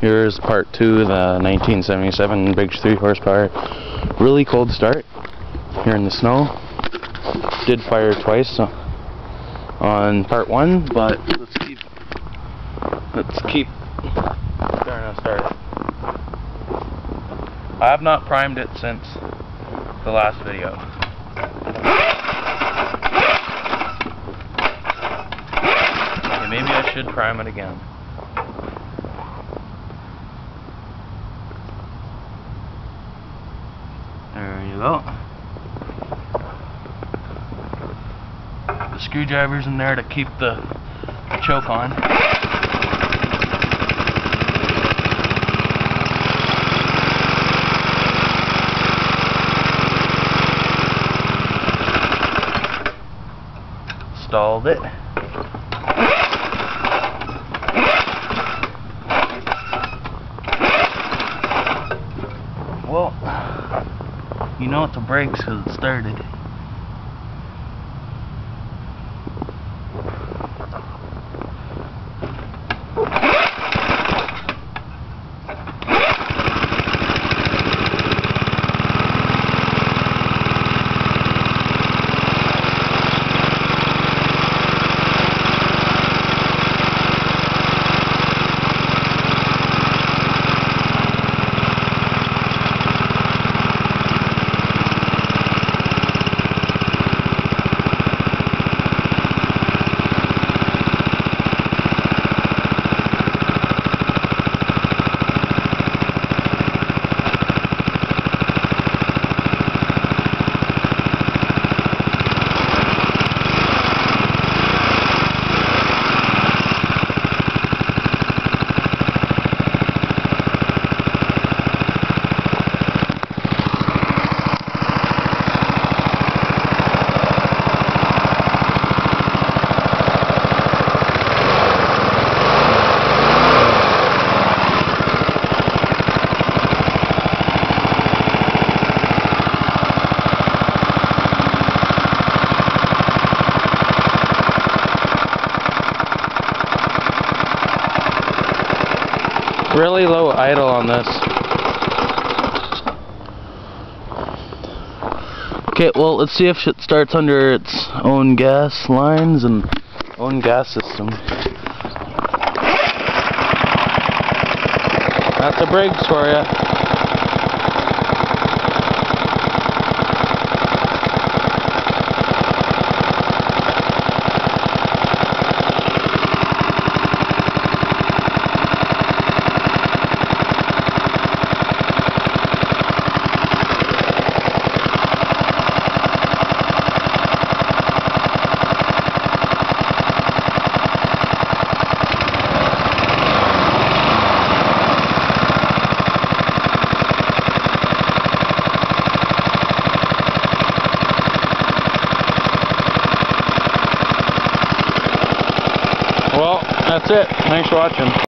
Here's part 2, the 1977 Briggs 3 horsepower. Really cold start here in the snow. Did fire twice on part 1, but let's keep starting to start. I have not primed it since the last video. Okay, maybe I should prime it again. There you go. The screwdriver's in there to keep the choke on. Installed it. Well, you know it's a Briggs because it started. Really low idle on this. Okay, well, let's see if it starts under its own gas lines and own gas system. That's a Briggs for you. Well, that's it. Thanks for watching.